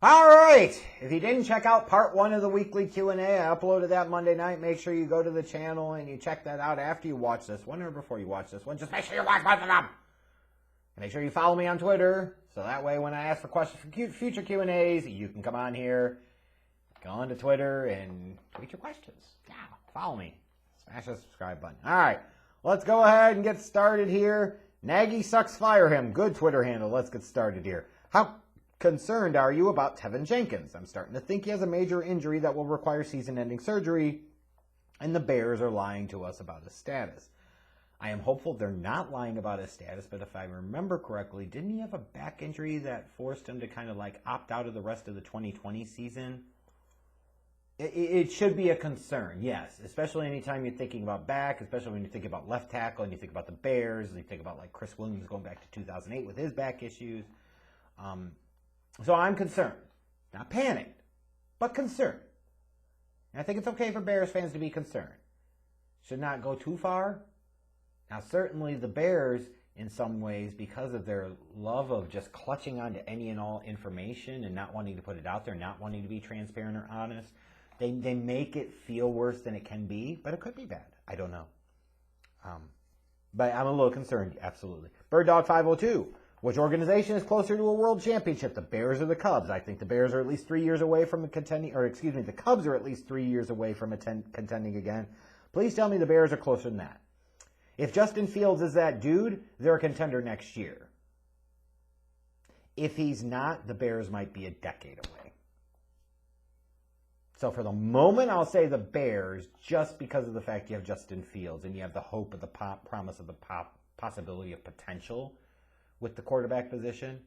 All right. If you didn't check out part 1 of the weekly Q&A, I uploaded that Monday night. Make sure you go to the channel and you check that out after you watch this one or before you watch this one. Just make sure you watch both of them. And make sure you follow me on Twitter, so that way when I ask for questions for future Q&As, you can come on here, go onto Twitter, and tweet your questions. Yeah, follow me. Smash the subscribe button. All right, let's go ahead and get started here. Nagy sucks, fire him. Good Twitter handle. Let's get started here. How concerned are you about Teven Jenkins? I'm starting to think he has a major injury that will require season-ending surgery, and the Bears are lying to us about his status. I am hopeful they're not lying about his status, but if I remember correctly, didn't he have a back injury that forced him to kind of like opt out of the rest of the 2020 season? It should be a concern, yes, especially anytime you're thinking about back, especially when you think about left tackle and you think about the Bears, and you think about like Chris Williams going back to 2008 with his back issues. So I'm concerned. Not panicked, but concerned. And I think it's okay for Bears fans to be concerned. Should not go too far. Now, certainly the Bears, in some ways, because of their love of just clutching onto any and all information and not wanting to put it out there, not wanting to be transparent or honest, they make it feel worse than it can be, but it could be bad. I don't know. But I'm a little concerned, absolutely. BirdDog502. Which organization is closer to a world championship, the Bears or the Cubs? I think the Bears are at least 3 years away from contending, or excuse me, the Cubs are at least 3 years away from contending again. Please tell me the Bears are closer than that. If Justin Fields is that dude, they're a contender next year. If he's not, the Bears might be a decade away. So for the moment, I'll say the Bears, just because of the fact you have Justin Fields and you have the hope of the promise of the possibility of potential with the quarterback position.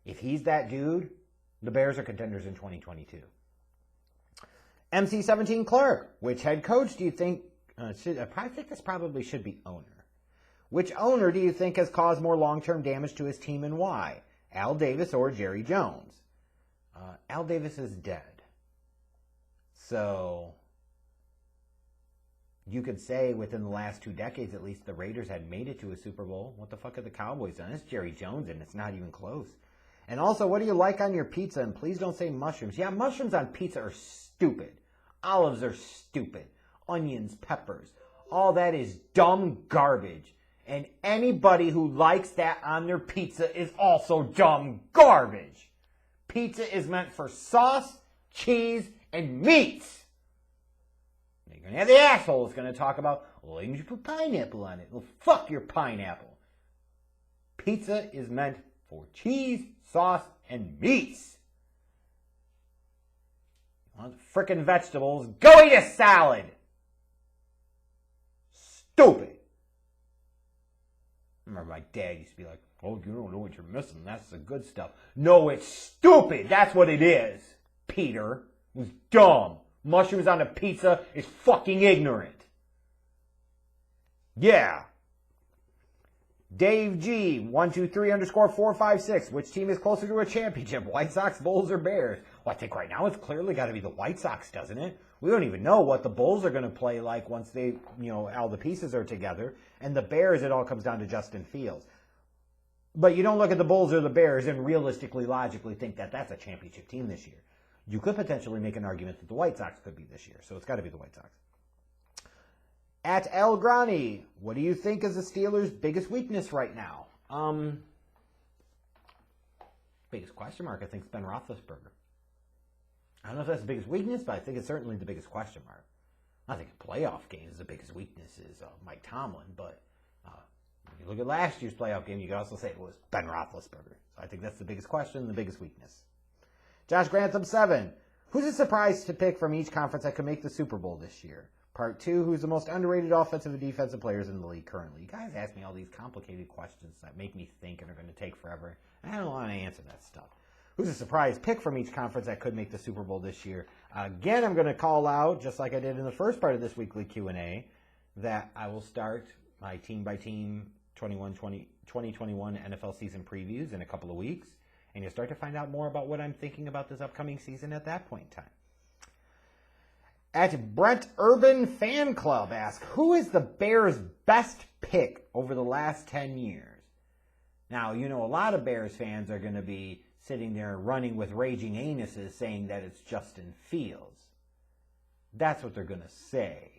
If he's that dude, the Bears are contenders in 2022. MC17 Clark, which head coach do you think, I think this probably should be owner. Which owner do you think has caused more long-term damage to his team and why? Al Davis or Jerry Jones? Al Davis is dead. So you could say within the last 2 decades, at least, the Raiders had made it to a Super Bowl. What the fuck have the Cowboys done? It's Jerry Jones, and it's not even close. And also, what do you like on your pizza? And please don't say mushrooms. Yeah, mushrooms on pizza are stupid. Olives are stupid. Onions, peppers. All that is dumb garbage. And anybody who likes that on their pizza is also dumb garbage. Pizza is meant for sauce, cheese, and meats. You're going to have the asshole that's going to talk about, well, you should put pineapple on it. Well, fuck your pineapple. Pizza is meant for cheese, sauce, and meats. You want frickin' vegetables? Go eat a salad. Stupid. I remember my dad used to be like, oh, you don't know what you're missing. That's the good stuff. No, it's stupid. That's what it is, Peter. It was dumb. Mushrooms on a pizza is fucking ignorant. Yeah. Dave G, 123_456. Which team is closer to a championship? White Sox, Bulls, or Bears? Well, I think right now it's clearly got to be the White Sox, doesn't it? We don't even know what the Bulls are going to play like once they, all the pieces are together. And the Bears, it all comes down to Justin Fields. But you don't look at the Bulls or the Bears and realistically, logically think that that's a championship team this year. You could potentially make an argument that the White Sox could be this year, so it's got to be the White Sox. At El Grani, what do you think is the Steelers' biggest weakness right now? Biggest question mark, I think, is Ben Roethlisberger. I don't know if that's the biggest weakness, but I think it's certainly the biggest question mark. I think in playoff games, the biggest weakness is Mike Tomlin, but when you look at last year's playoff game, you could also say it was Ben Roethlisberger. So I think that's the biggest question and the biggest weakness. Josh Grantham 7. Who's a surprise to pick from each conference that could make the Super Bowl this year? Part 2. Who's the most underrated offensive and defensive players in the league currently? You guys ask me all these complicated questions that make me think and are going to take forever. I don't want to answer that stuff. Who's a surprise pick from each conference that could make the Super Bowl this year? Again, I'm going to call out, just like I did in the first part of this weekly Q&A, that I will start my team-by-team 2021 NFL season previews in a couple of weeks. And you'll start to find out more about what I'm thinking about this upcoming season at that point in time. At Brent Urban Fan Club asks, who is the Bears' best pick over the last 10 years? Now, you know, a lot of Bears fans are going to be sitting there running with raging anuses saying that it's Justin Fields. That's what they're going to say.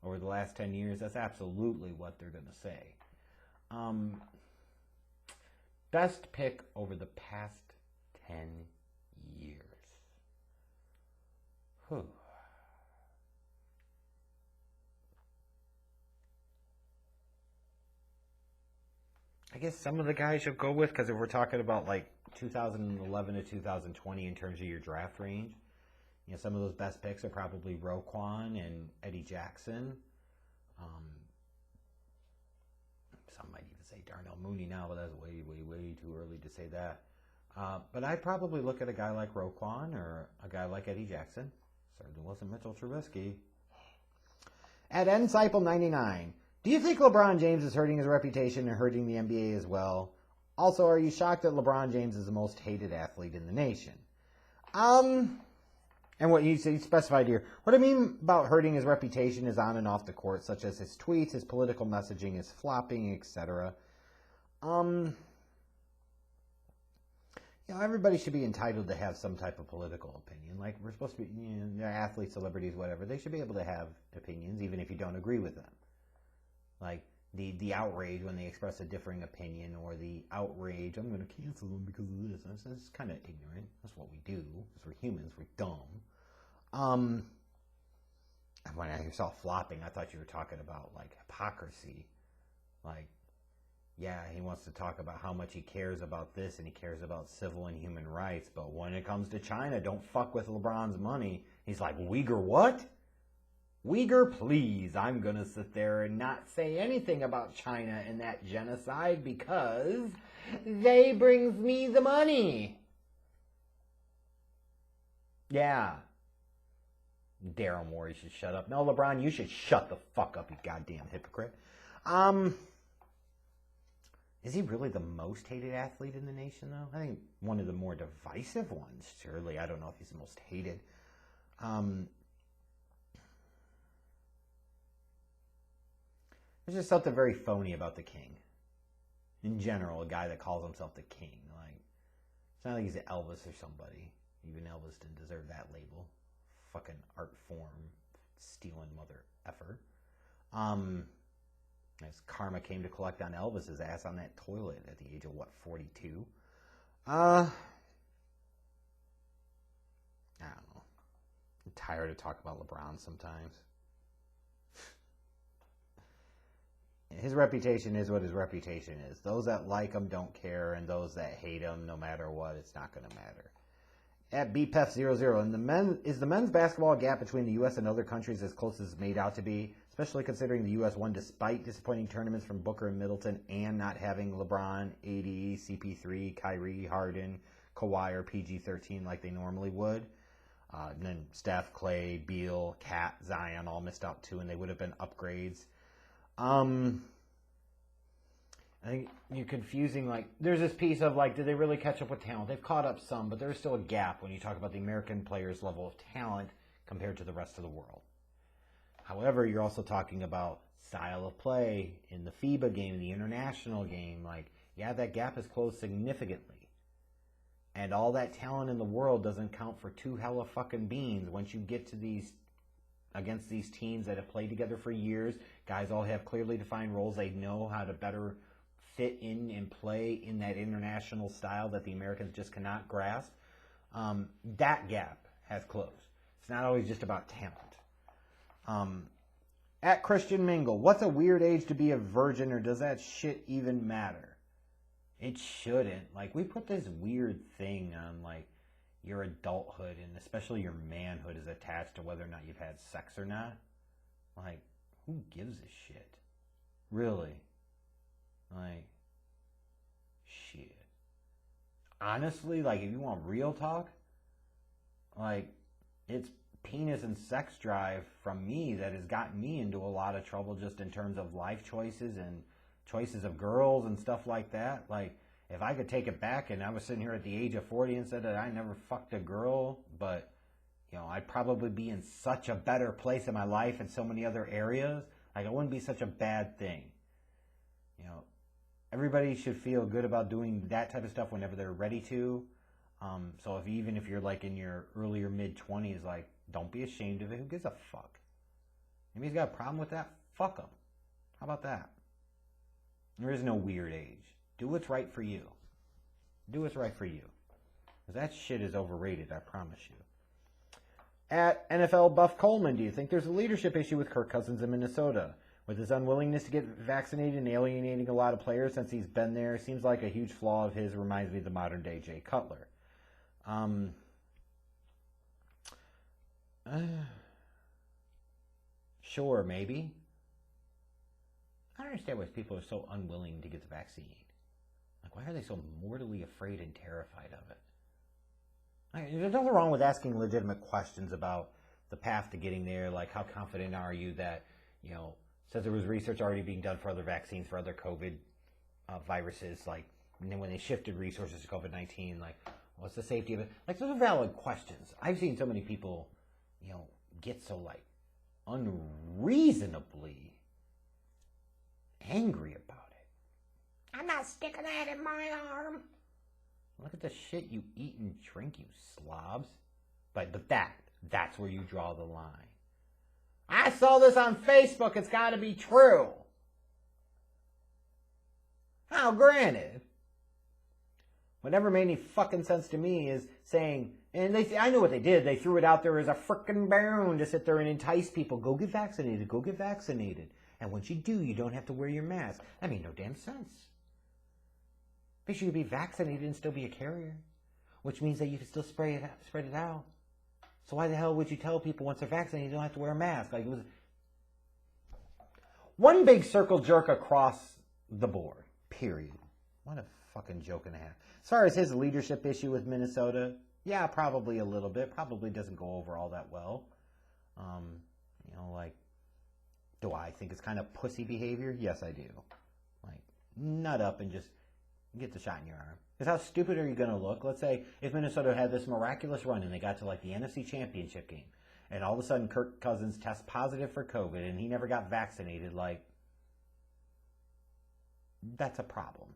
Over the last 10 years, that's absolutely what they're going to say. Best pick over the past 10 years. Whew. I guess some of the guys you'll go with, because if we're talking about like 2011 to 2020 in terms of your draft range, you know, some of those best picks are probably Roquan and Eddie Jackson. Some might even say Darnell Mooney now, but that's way, way, way too early to say that. But I'd probably look at a guy like Roquan or a guy like Eddie Jackson. Certainly wasn't Mitchell Trubisky. At Ncyple99, do you think LeBron James is hurting his reputation and hurting the NBA as well? Also, are you shocked that LeBron James is the most hated athlete in the nation? And what you specified here, what I mean about hurting his reputation is on and off the court, such as his tweets, his political messaging, his flopping, etc. You know, everybody should be entitled to have some type of political opinion. Like, we're supposed to be, you know, they're athletes, celebrities, whatever. They should be able to have opinions, even if you don't agree with them. Like, the outrage when they express a differing opinion, or the outrage, I'm going to cancel them because of this. That's kind of ignorant. That's what we do. Because we're humans. We're dumb. When I saw flopping, I thought you were talking about, like, hypocrisy. Like, yeah, he wants to talk about how much he cares about this and he cares about civil and human rights, but when it comes to China, don't fuck with LeBron's money. He's like, Uyghur what? Uyghur, please. I'm going to sit there and not say anything about China and that genocide because they brings me the money. Yeah. Daryl Morey should shut up. No, LeBron, you should shut the fuck up, you goddamn hypocrite. Is he really the most hated athlete in the nation, though? I think one of the more divisive ones, surely. I don't know if he's the most hated. There's just something very phony about the king. In general, a guy that calls himself the king. Like, it's not like he's Elvis or somebody. Even Elvis didn't deserve that label. Fucking art form stealing mother effer. As karma came to collect on Elvis's ass on that toilet at the age of, 42? I don't know. I'm tired of talking about LeBron sometimes. His reputation is what his reputation is. Those that like him don't care, and those that hate him, no matter what, it's not going to matter. At BPEF00, is the men's basketball gap between the U.S. and other countries as close as it's made out to be, especially considering the U.S. won despite disappointing tournaments from Booker and Middleton and not having LeBron, AD, CP3, Kyrie, Harden, Kawhi, or PG-13 like they normally would. And then Steph, Clay, Beal, Kat, Zion all missed out too, and they would have been upgrades. I think you're confusing, like, there's this piece of, like, did they really catch up with talent? They've caught up some, but there's still a gap when you talk about the American players' level of talent compared to the rest of the world. However, you're also talking about style of play in the FIBA game, the international game. Like, yeah, that gap has closed significantly. And all that talent in the world doesn't count for two hella fucking beans once you get to these, against these teams that have played together for years. Guys all have clearly defined roles. They know how to better fit in and play in that international style that the Americans just cannot grasp. That gap has closed. It's not always just about talent. At Christian Mingle, what's a weird age to be a virgin, or does that shit even matter? It shouldn't. Like, we put this weird thing on, like, your adulthood, and especially your manhood is attached to whether or not you've had sex or not. Like, who gives a shit? Really? Like, shit. Honestly, like, if you want real talk, like, it's penis and sex drive from me that has gotten me into a lot of trouble just in terms of life choices and choices of girls and stuff like that. Like, if I could take it back and I was sitting here at the age of 40 and said that I never fucked a girl, but, you know, I'd probably be in such a better place in my life in so many other areas. Like, it wouldn't be such a bad thing. You know, everybody should feel good about doing that type of stuff whenever they're ready to. So even if you're like in your earlier mid-20s, like, don't be ashamed of it. Who gives a fuck? Maybe he's got a problem with that. Fuck him. How about that? There is no weird age. Do what's right for you. Do what's right for you. Because that shit is overrated, I promise you. At NFL Buff Coleman, do you think there's a leadership issue with Kirk Cousins in Minnesota? With his unwillingness to get vaccinated and alienating a lot of players since he's been there, seems like a huge flaw of his. Reminds me of the modern day Jay Cutler. Sure, maybe. I don't understand why people are so unwilling to get the vaccine. Like, why are they so mortally afraid and terrified of it? There's nothing wrong with asking legitimate questions about the path to getting there. Like, how confident are you that, says there was research already being done for other vaccines for other COVID viruses. Like, and then when they shifted resources to COVID-19, like, what's the safety of it? Like, those are valid questions. I've seen so many people, get so, like, unreasonably angry about it. I'm not sticking that in my arm. Look at the shit you eat and drink, you slobs. But that's where you draw the line. I saw this on Facebook. It's got to be true. Now, granted, what never made any fucking sense to me is saying, and I know what they did. They threw it out there as a frickin' balloon to sit there and entice people. Go get vaccinated. Go get vaccinated. And once you do, you don't have to wear your mask. That made no damn sense. Because you could be vaccinated and still be a carrier, which means that you can still spread it out. So why the hell would you tell people once they're vaccinated you don't have to wear a mask? Like, it was one big circle jerk across the board. Period. What a fucking joke and a half. As far as his leadership issue with Minnesota, yeah, probably a little bit. Probably doesn't go over all that well. Do I think it's kind of pussy behavior? Yes, I do. Like, nut up and just get the shot in your arm. Because how stupid are you going to look? Let's say if Minnesota had this miraculous run and they got to like the NFC Championship game, and all of a sudden Kirk Cousins tests positive for COVID and he never got vaccinated, like, that's a problem.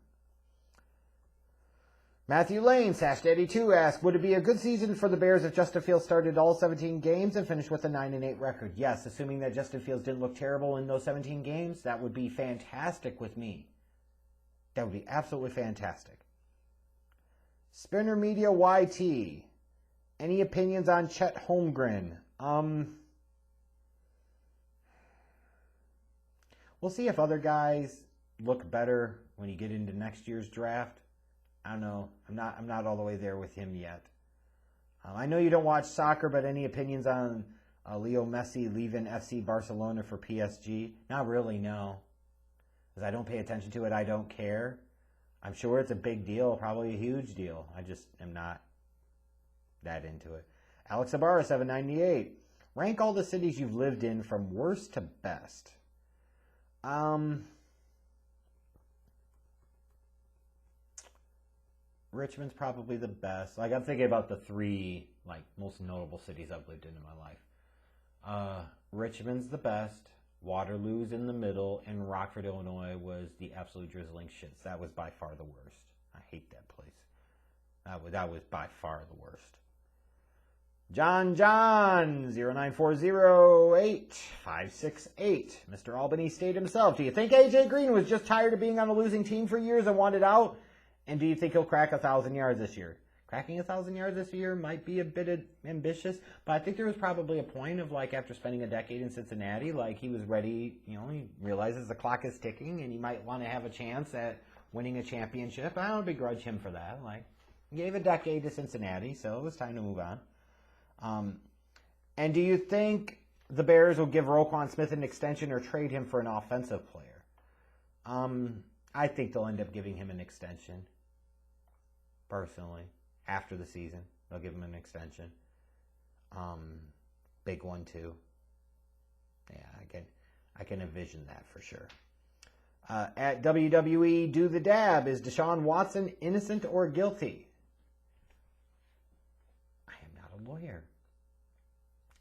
Matthew Lane, /Daddy2 asked, would it be a good season for the Bears if Justin Fields started all 17 games and finished with a 9-8 record? Yes, assuming that Justin Fields didn't look terrible in those 17 games, that would be fantastic with me. That would be absolutely fantastic. Spinner Media YT. Any opinions on Chet Holmgren? We'll see if other guys look better when you get into next year's draft. I don't know. I'm not all the way there with him yet. I know you don't watch soccer, but any opinions on Leo Messi leaving FC Barcelona for PSG? Not really, no. Because I don't pay attention to it. I don't care. I'm sure it's a big deal, probably a huge deal. I just am not that into it. Alex Ibarra, 798. Rank all the cities you've lived in from worst to best. Richmond's probably the best. Like, I'm thinking about the three most notable cities I've lived in my life. Richmond's the best. Waterloo's in the middle, and Rockford, Illinois was the absolute drizzling shits. That was by far the worst. I hate that place. That was by far the worst. John 09408-568. Mr. Albany stated himself, do you think AJ Green was just tired of being on a losing team for years and wanted out? And do you think he'll crack 1,000 yards this year? Cracking 1,000 yards this year might be a bit ambitious, but I think there was probably a point of, after spending a decade in Cincinnati, he was ready, he realizes the clock is ticking and he might want to have a chance at winning a championship. I don't begrudge him for that. He gave a decade to Cincinnati, so it was time to move on. And do you think the Bears will give Roquan Smith an extension or trade him for an offensive player? I think they'll end up giving him an extension, personally. After the season, they'll give him an extension. Big one, too. Yeah, I can envision that for sure. At WWE, Do the Dab, is Deshaun Watson innocent or guilty? I am not a lawyer.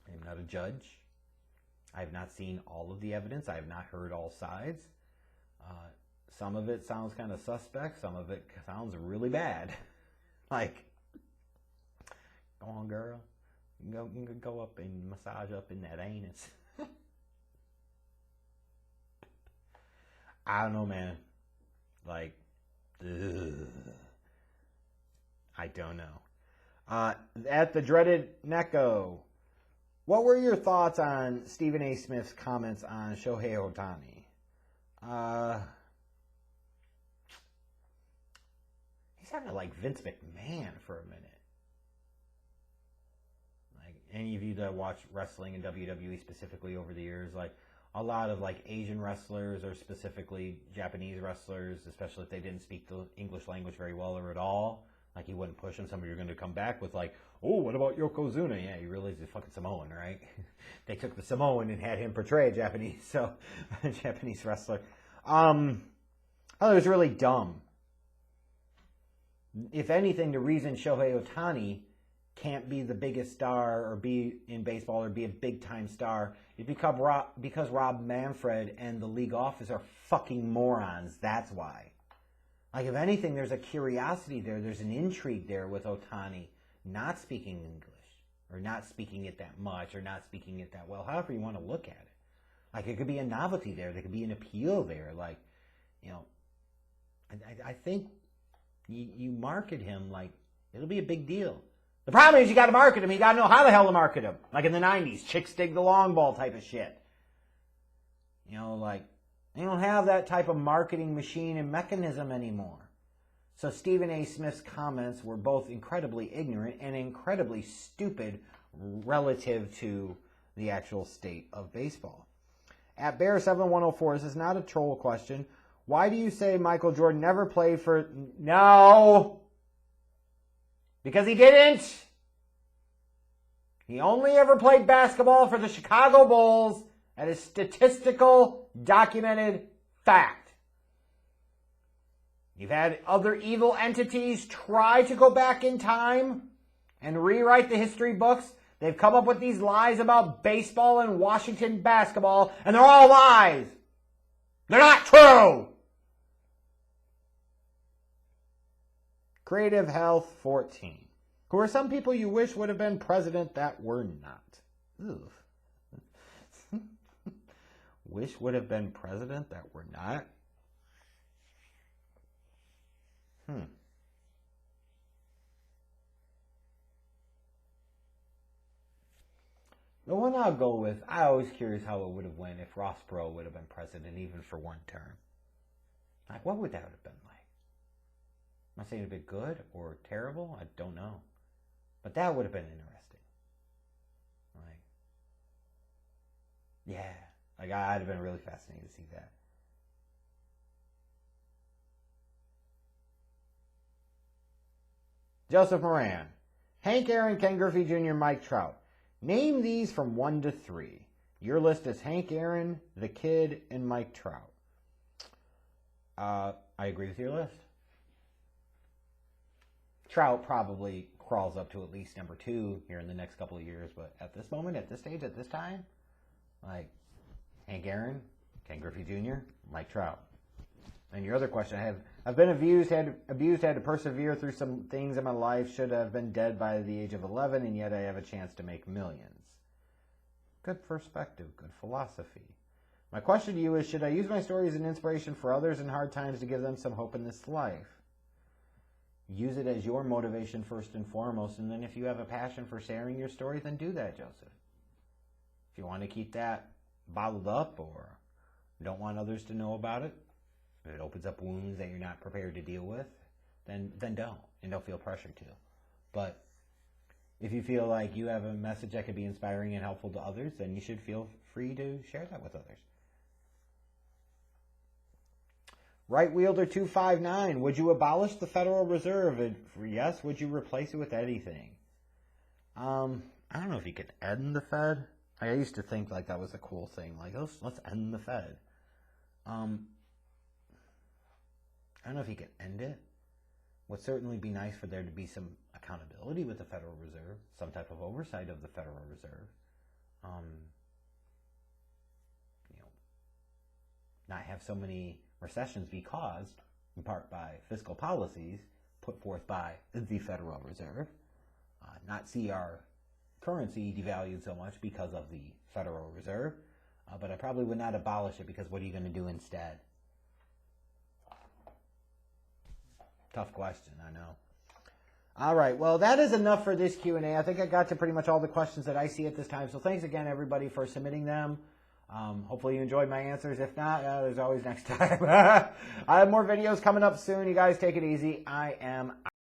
I am not a judge. I have not seen all of the evidence. I have not heard all sides. some of it sounds kind of suspect. Some of it sounds really bad. Like, go on, girl. You can go up and massage up in that anus. I don't know, man. Like, ugh. I don't know. At the dreaded Neko, what were your thoughts on Stephen A. Smith's comments on Shohei Ohtani? He's having like Vince McMahon for a minute. Like any of you that watch wrestling and WWE specifically over the years, like a lot of like Asian wrestlers or specifically Japanese wrestlers, especially if they didn't speak the English language very well or at all, like he wouldn't push them. Somebody you're going to come back with like, oh, what about Yokozuna? Yeah, you realize he's fucking Samoan, right? They took the Samoan and had him portray a Japanese wrestler. I thought it was really dumb. If anything, the reason Shohei Ohtani can't be the biggest star or be in baseball or be a big-time star is because Rob Manfred and the league office are fucking morons. That's why. Like, if anything, there's a curiosity there. There's an intrigue there with Ohtani not speaking English or not speaking it that much or not speaking it that well, however you want to look at it. Like, it could be a novelty there. There could be an appeal there. Like, you know, I think you market him like it'll be a big deal. The problem is you got to market him. You got to know how the hell to market him. Like in the 90s, chicks dig the long ball type of shit. You know, like, they don't have that type of marketing machine and mechanism anymore. So Stephen A. Smith's comments were both incredibly ignorant and incredibly stupid relative to the actual state of baseball. At Bear7104, this is not a troll question. Why do you say Michael Jordan never played for... No! Because he didn't! He only ever played basketball for the Chicago Bulls. That is statistical, documented fact. You've had other evil entities try to go back in time and rewrite the history books. They've come up with these lies about baseball and Washington basketball, and they're all lies. They're not true. Creative Health 14. Who are some people you wish would have been president that were not? Ugh. Wish would have been president that were not? The one I'll go with, I always curious how it would have went if Ross Perot would have been president even for one term. Like, what would that have been like? Am I saying it'd be good or terrible? I don't know. But that would have been interesting. Like, yeah. Like, I'd have been really fascinated to see that. Joseph Moran. Hank Aaron, Ken Griffey Jr., Mike Trout. Name these from 1 to 3. Your list is Hank Aaron, The Kid, and Mike Trout. I agree with your list. Trout probably crawls up to at least number 2 here in the next couple of years, but at this moment, at this stage, at this time, like Hank Aaron, Ken Griffey Jr., Mike Trout. And your other question, I've been abused, had to persevere through some things in my life, should have been dead by the age of 11, and yet I have a chance to make millions. Good perspective, good philosophy. My question to you is, should I use my story as an inspiration for others in hard times to give them some hope in this life? Use it as your motivation first and foremost, and then if you have a passion for sharing your story, then do that, Joseph. If you want to keep that bottled up or don't want others to know about it, if it opens up wounds that you're not prepared to deal with, then don't, and don't feel pressured to. But if you feel like you have a message that could be inspiring and helpful to others, then you should feel free to share that with others. Right Wielder 259, would you abolish the Federal Reserve? If yes, would you replace it with anything? I don't know if you could end the Fed. I used to think like that was a cool thing. Like, let's end the Fed. I don't know if you could end it. Would certainly be nice for there to be some accountability with the Federal Reserve, some type of oversight of the Federal Reserve. Not have so many Recessions be caused, in part, by fiscal policies put forth by the Federal Reserve, not see our currency devalued so much because of the Federal Reserve, but I probably would not abolish it, because what are you going to do instead? Tough question, I know. All right, well, that is enough for this Q&A. I think I got to pretty much all the questions that I see at this time. So thanks again, everybody, for submitting them. Hopefully you enjoyed my answers. If not, there's always next time. I have more videos coming up soon. You guys take it easy. I am